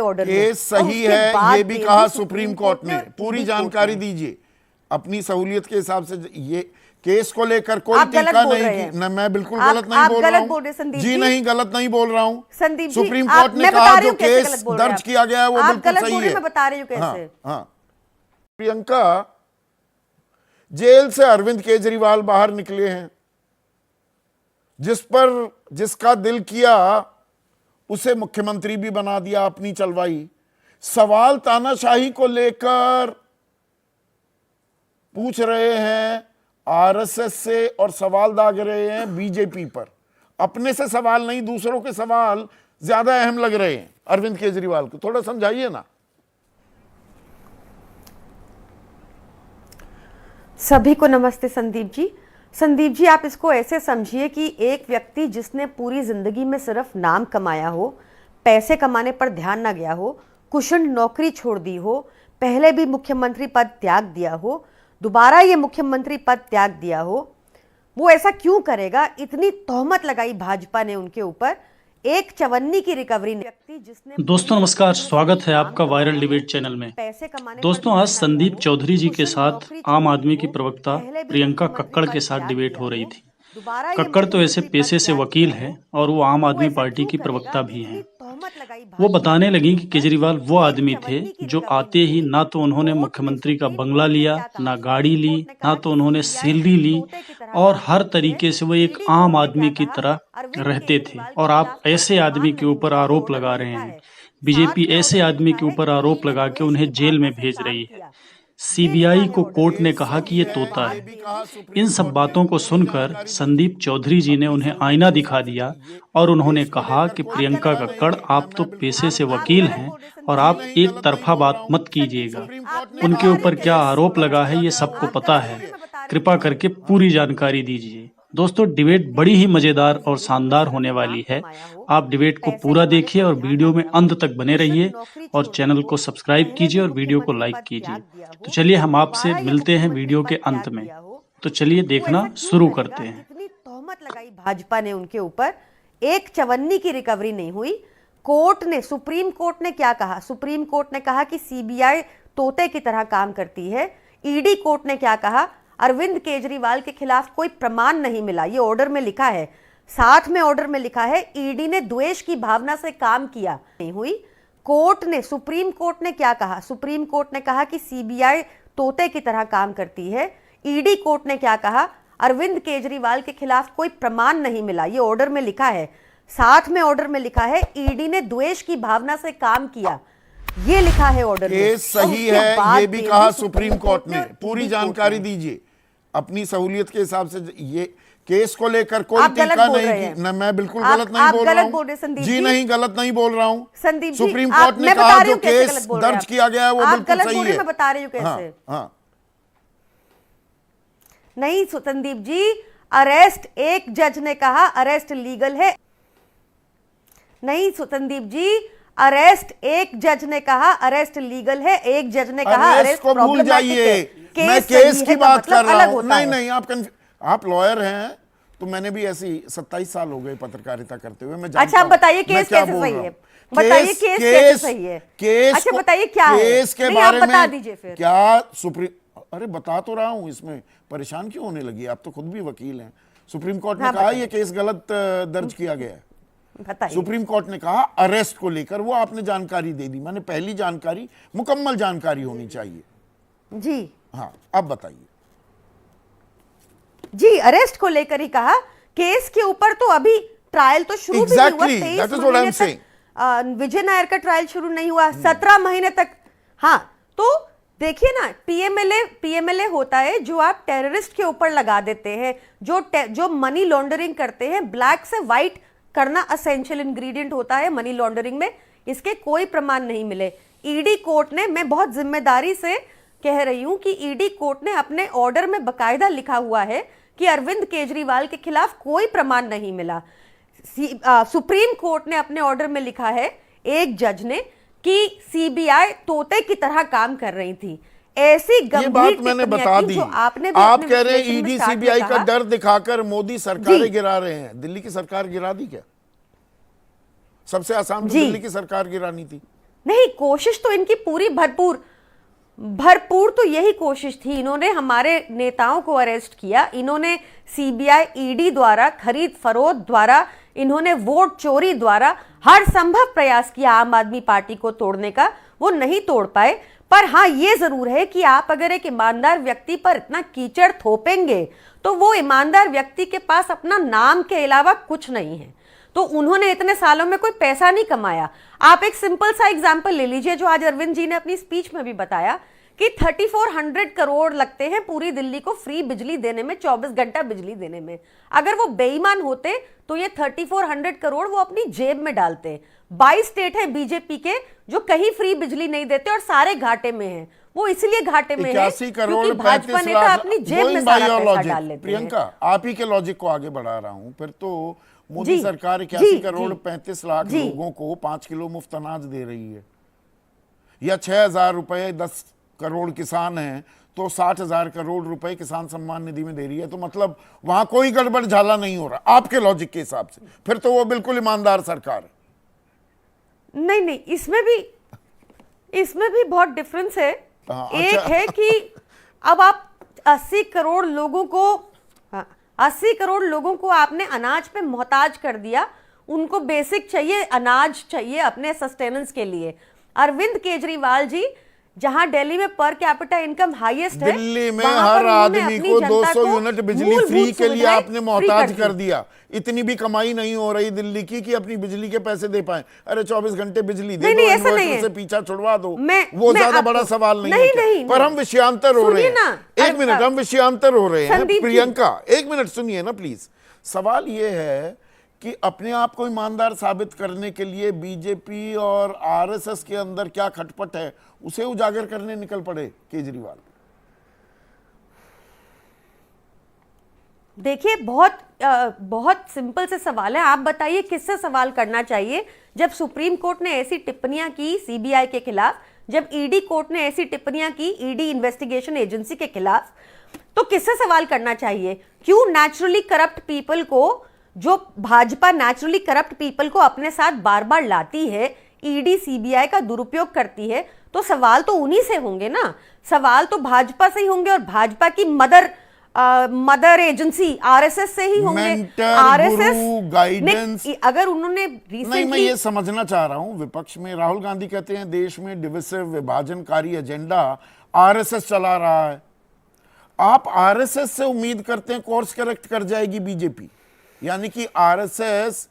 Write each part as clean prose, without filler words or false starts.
Order में। Case सही है ये भी कहा सुप्रीम कोर्ट ने। पूरी जानकारी दीजिए अपनी सहूलियत के हिसाब से। ये केस को लेकर कोई टीका नहीं की। मैं बिल्कुल गलत नहीं बोल रहा हूँ जी, नहीं गलत नहीं बोल रहा हूँ। संदीप जी, सुप्रीम कोर्ट ने कहा जो केस दर्ज किया गया है वो बिल्कुल सही है। मैं बता रही हूँ कैसे। हाँ, प्रियंका, जेल से अरविंद केजरीवाल बाहर निकले हैं, जिसका दिल किया उसे मुख्यमंत्री भी बना दिया, अपनी चलवाई। सवाल तानाशाही को लेकर पूछ रहे हैं आरएसएस से और सवाल दाग रहे हैं बीजेपी पर। अपने से सवाल नहीं, दूसरों के सवाल ज्यादा अहम लग रहे हैं अरविंद केजरीवाल को। थोड़ा समझाइए ना। सभी को नमस्ते संदीप जी। संदीप जी, आप इसको ऐसे समझिए कि एक व्यक्ति जिसने पूरी जिंदगी में सिर्फ नाम कमाया हो, पैसे कमाने पर ध्यान ना गया हो, कुशल नौकरी छोड़ दी हो, पहले भी मुख्यमंत्री पद त्याग दिया हो, दोबारा ये मुख्यमंत्री पद त्याग दिया हो, वो ऐसा क्यों करेगा? इतनी तोहमत लगाई भाजपा ने उनके ऊपर। एक चवन्नी की रिकवरी व्यक्ति जिसने। दोस्तों नमस्कार, स्वागत है आपका वायरल डिबेट चैनल में। दोस्तों आज संदीप चौधरी जी के साथ आम आदमी की प्रवक्ता प्रियंका कक्कड़ के साथ डिबेट हो रही थी। कक्कड़ तो ऐसे पेशे से वकील हैं और वो आम आदमी पार्टी की प्रवक्ता भी हैं। वो बताने लगी कि केजरीवाल वो आदमी थे जो आते ही ना तो उन्होंने मुख्यमंत्री का बंगला लिया, ना गाड़ी ली, ना तो उन्होंने सैलरी ली, और हर तरीके से वो एक आम आदमी की तरह रहते थे। और आप ऐसे आदमी के ऊपर आरोप लगा रहे हैं, बीजेपी ऐसे आदमी के ऊपर आरोप लगा के उन्हें जेल में भेज रही है। सीबीआई को कोर्ट ने कहा कि ये तोता है। इन सब बातों को सुनकर संदीप चौधरी जी ने उन्हें आईना दिखा दिया और उन्होंने कहा कि प्रियंका कक्कड़, आप तो पेशे से वकील हैं और आप एक तरफा बात मत कीजिएगा। उनके ऊपर क्या आरोप लगा है ये सबको पता है, कृपा करके पूरी जानकारी दीजिए। दोस्तों डिबेट बड़ी ही मजेदार और शानदार होने वाली है। आप डिबेट को पूरा देखिए और वीडियो में अंत तक बने रहिए और चैनल को सब्सक्राइब कीजिए और वीडियो को लाइक कीजिए। तो चलिए हम आपसे मिलते हैं वीडियो के अंत में। तो चलिए देखना शुरू करते हैं। इतनी तोहमत लगाई भाजपा ने उनके ऊपर, एक चवन्नी की रिकवरी नहीं हुई। कोर्ट ने, सुप्रीम कोर्ट ने क्या कहा? सुप्रीम कोर्ट ने कहा कि सीबीआई तोते की तरह काम करती है। ईडी कोर्ट ने क्या कहा? अरविंद केजरीवाल के खिलाफ कोई प्रमाण नहीं मिला, ये ऑर्डर में लिखा है। साथ में ऑर्डर में लिखा है ईडी ने द्वेष की भावना से काम किया, नहीं हुई। कोर्ट ने, सुप्रीम कोर्ट ने क्या कहा? सुप्रीम कोर्ट ने कहा कि सीबीआई तोते की तरह काम करती है। ईडी कोर्ट ने क्या कहा? अरविंद केजरीवाल के खिलाफ कोई प्रमाण नहीं मिला, ये ऑर्डर में लिखा है। साथ में ऑर्डर में लिखा है ईडी ने द्वेष की भावना से काम किया, ये लिखा है ऑर्डर में। केस सही है ये भी कहा सुप्रीम कोर्ट ने। पूरी जानकारी दीजिए अपनी सहूलियत के हिसाब से। ये केस को लेकर कोई टीका नहीं की। मैं बिल्कुल गलत नहीं बोल रहा हूँ जी, नहीं गलत नहीं बोल रहा हूँ। संदीप जी, सुप्रीम कोर्ट ने कहा जो केस दर्ज किया गया है वो बिल्कुल सही है। मैं बता रही हूँ कैसे। नहीं संदीप जी, अरेस्ट एक जज ने कहा अरेस्ट लीगल है। नहीं संदीप जी, अरेस्ट एक जज ने कहा अरेस्ट लीगल है, एक जज ने कहा अरेस्ट को भूल जाइए। मैं केस की बात कर रहा हूं। नहीं, आप लॉयर हैं तो मैंने भी ऐसी 27 साल हो गए पत्रकारिता करते हुए, मैं जानता हूं। अच्छा बताइए केस कैसे सही है? बताइए केस कैसे सही है? अच्छा बताइए क्या है केस के बारे में, बता दीजिए फिर। क्या सुप्रीम, अरे बता तो रहा हूं, इसमें परेशान क्यों होने लगी? आप तो खुद भी वकील हैं। सुप्रीम कोर्ट ने कहा यह केस गलत दर्ज किया गया है। सुप्रीम कोर्ट ने कहा अरेस्ट को लेकर वो आपने जानकारी दे दी। मैंने पहली जानकारी, मुकम्मल जानकारी होनी चाहिए जी। हाँ, अब बताइए जी। अरेस्ट को लेकर ही कहा, केस के ऊपर तो अभी ट्रायल तो शुरू भी नहीं हुआ। 23 महीने विजय नायर का ट्रायल शुरू नहीं हुआ, 17 महीने तक। हाँ तो देखिए ना, पीएमएलए होता है जो आप टेररिस्ट के ऊपर लगा देते हैं, जो मनी लॉन्ड्रिंग करते हैं। ब्लैक से व्हाइट करना असेंशियल इंग्रेडिएंट होता है मनी लॉन्ड्रिंग में। इसके कोई प्रमाण नहीं मिले। ईडी कोर्ट ने, मैं बहुत जिम्मेदारी से कह रही हूं कि ईडी कोर्ट ने अपने ऑर्डर में बकायदा लिखा हुआ है कि अरविंद केजरीवाल के खिलाफ कोई प्रमाण नहीं मिला। सुप्रीम कोर्ट ने अपने ऑर्डर में लिखा है, एक जज ने, कि सीबीआई तोते की तरह काम कर रही थी। ऐसी गंभीर बात मैंने बता दी। आप कह रहे हैं ईडी सीबीआई का डर दिखाकर मोदी सरकारें गिरा रहे हैं। दिल्ली की सरकार गिरा दी क्या? सबसे आसान तो दिल्ली की सरकार गिरानी थी। नहीं, कोशिश तो इनकी पूरी भरपूर तो यही कोशिश थी। इन्होंने हमारे नेताओं को अरेस्ट किया, इन्होंने सीबीआई ईडी द्वारा, खरीद फरोख्त द्वारा, इन्होंने वोट चोरी द्वारा हर संभव प्रयास किया आम आदमी पार्टी को तोड़ने का। वो नहीं तोड़ पाए। पर हाँ, ये जरूर है कि आप अगर एक ईमानदार व्यक्ति पर इतना कीचड़ थोपेंगे तो वो ईमानदार व्यक्ति के पास अपना नाम के अलावा कुछ नहीं है। तो उन्होंने इतने सालों में कोई पैसा नहीं कमाया। आप एक सिंपल सा एग्जांपल ले लीजिए, जो आज अरविंद जी ने अपनी स्पीच में भी बताया कि 3400 करोड़ लगते हैं पूरी दिल्ली को फ्री बिजली देने में, 24 घंटा बिजली देने में। अगर वो बेईमान होते तो ये 3400 करोड़ वो अपनी जेब में डालते। 22 स्टेट है बीजेपी के जो कहीं फ्री बिजली नहीं देते और सारे घाटे में हैं। वो इसलिए घाटे में है क्योंकि भाजपा नेता अपनी जेब में सारा पैसा डाल लेते हैं। प्रियंका, आप ही के लॉजिक को आगे बढ़ा रहा हूं। फिर तो मोदी सरकार 81 करोड़ 35 लाख लोगों को 5 किलो मुफ्त अनाज दे रही है, या 6000 रुपए 10 करोड़ किसान हैं तो 60,000 करोड़ रुपए किसान सम्मान निधि में दे रही है। तो मतलब वहां कोई गड़बड़ झाला नहीं हो रहा आपके लॉजिक के हिसाब से। फिर तो वो बिल्कुल ईमानदार सरकार है। नहीं, इसमें भी बहुत डिफरेंस है। एक है कि अब आप 80 करोड़ लोगों को आपने अनाज पे मोहताज कर दिया। उनको बेसिक चाहिए, अनाज चाहिए अपने सस्टेनेंस के लिए। अरविंद केजरीवाल जी, जहां दिल्ली में पर कैपिटा इनकम हाईएस्ट है, दिल्ली में हर आदमी को 200 यूनिट बिजली फ्री के लिए आपने मोहताज कर दिया। इतनी भी कमाई नहीं हो रही दिल्ली की कि अपनी बिजली के पैसे दे पाए। अरे 24 घंटे बिजली दे दो, इन्वर्टर से पीछा छुड़वा दो, वो ज्यादा बड़ा सवाल नहीं है। पर हम विषयांतर हो रहे हैं। एक मिनट, हम विषयांतर हो रहे हैं। प्रियंका, एक मिनट सुनिए ना प्लीज। सवाल ये है कि अपने आप को ईमानदार साबित करने के लिए बीजेपी और आरएसएस के अंदर क्या खटपट है, उसे उजागर करने निकल पड़े केजरीवाल। देखिए, बहुत सिंपल से सवाल है। आप बताइए किससे सवाल करना चाहिए? जब सुप्रीम कोर्ट ने ऐसी टिप्पणियां की सीबीआई के खिलाफ, जब ईडी कोर्ट ने ऐसी टिप्पणियां की ईडी इन्वेस्टिगेशन एजेंसी के खिलाफ, तो किससे सवाल करना चाहिए? क्यों नेचुरली करप्ट पीपल को, जो भाजपा नेचुरली करप्ट पीपल को अपने साथ बार बार लाती है, ईडी सीबीआई का दुरुपयोग करती है, तो सवाल तो उन्हीं से होंगे ना। सवाल तो भाजपा से ही होंगे और भाजपा की मदर एजेंसी आरएसएस से ही होंगे। आरएसएस गाइडेंस, अगर उन्होंने नहीं, मैं ये समझना चाह रहा हूं, विपक्ष में राहुल गांधी कहते हैं देश में डिविसिव विभाजनकारी एजेंडा आरएसएस चला रहा है। आप आरएसएस से उम्मीद करते हैं कोर्स करेक्ट कर जाएगी बीजेपी, यानी कि आरएसएस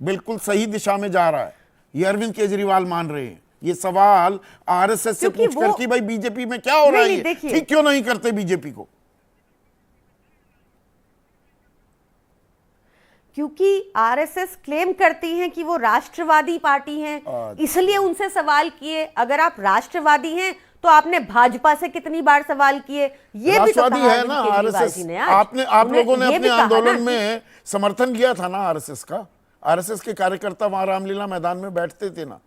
बिल्कुल सही दिशा में जा रहा है, ये अरविंद केजरीवाल मान रहे हैं। ये सवाल आरएसएस से पूछकर कि भाई बीजेपी में क्या हो रहा है, ठीक क्यों नहीं करते बीजेपी को? क्योंकि आरएसएस क्लेम करती है कि वो राष्ट्रवादी पार्टी है, इसलिए उनसे सवाल किए। अगर आप राष्ट्रवादी हैं तो आपने भाजपा से कितनी बार सवाल किए? ये भी तो कहा है ना आरएसएस। आप लोगों ने अपने आंदोलन में समर्थन किया था ना आरएसएस का। आरएसएस के कार्यकर्ता वहां रामलीला मैदान में बैठते थे ना।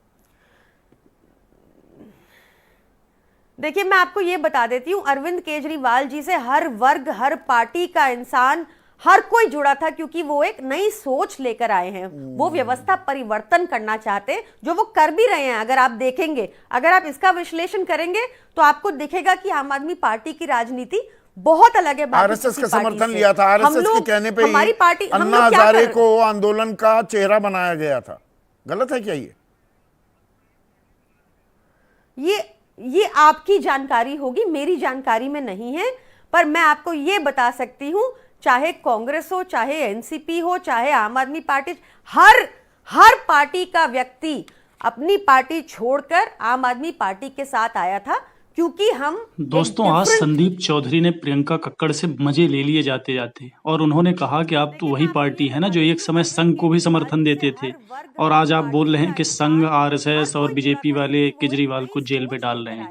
देखिए, मैं आपको ये बता देती हूं, अरविंद केजरीवाल जी से हर वर्ग, हर पार्टी का इंसान, हर कोई जुड़ा था, क्योंकि वो एक नई सोच लेकर आए हैं। वो व्यवस्था परिवर्तन करना चाहते हैं, जो वो कर भी रहे हैं। अगर आप देखेंगे, अगर आप इसका विश्लेषण करेंगे तो आपको दिखेगा कि आम आदमी पार्टी की राजनीति बहुत अलग है। आरएसएस का समर्थन लिया था, आरएसएस के कहने पे हमारी पार्टी, अन्ना हजारे को आंदोलन का चेहरा बनाया गया था। गलत है क्या ये आपकी जानकारी होगी, मेरी जानकारी में नहीं है। पर मैं आपको ये बता सकती हूं, चाहे कांग्रेस हो, चाहे एनसीपी हो, चाहे आम आदमी पार्टी, हर पार्टी का व्यक्ति अपनी पार्टी छोड़कर आम आदमी पार्टी के साथ आया था, क्योंकि हम दोस्तों, आज संदीप चौधरी ने प्रियंका कक्कड़ से मजे ले लिए जाते जाते, और उन्होंने कहा कि आप तो वही पार्टी है ना जो एक समय संघ को भी समर्थन देते थे, और आज आप बोल रहे हैं कि संघ, आरएसएस और बीजेपी वाले केजरीवाल को जेल में डाल रहे हैं।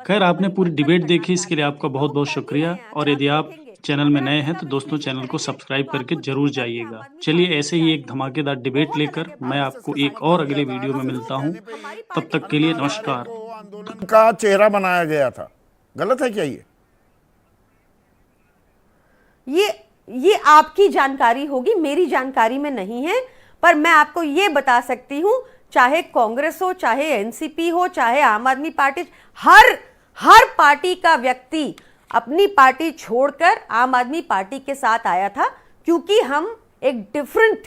खैर, आपने पूरी डिबेट देखी, इसके लिए आपका बहुत बहुत शुक्रिया। और यदि आप चैनल में नए हैं तो दोस्तों चैनल को सब्सक्राइब करके जरूर जाइएगा। चलिए, ऐसे ही एक धमाकेदार डिबेट लेकर मैं आपको एक और अगले वीडियो में मिलता हूं। तब तक के लिए नमस्कार। आंदोलन का चेहरा बनाया गया था। गलत है क्या ये आपकी जानकारी होगी, मेरी जानकारी में नहीं है। पर मैं आपको ये बता सकती हूं, चाहे कांग्रेस हो, चाहे एनसीपी हो, चाहे आम आदमी पार्टी, हर पार्टी का व्यक्ति अपनी पार्टी छोड़कर आम आदमी पार्टी के साथ आया था, क्योंकि हम एक डिफरेंट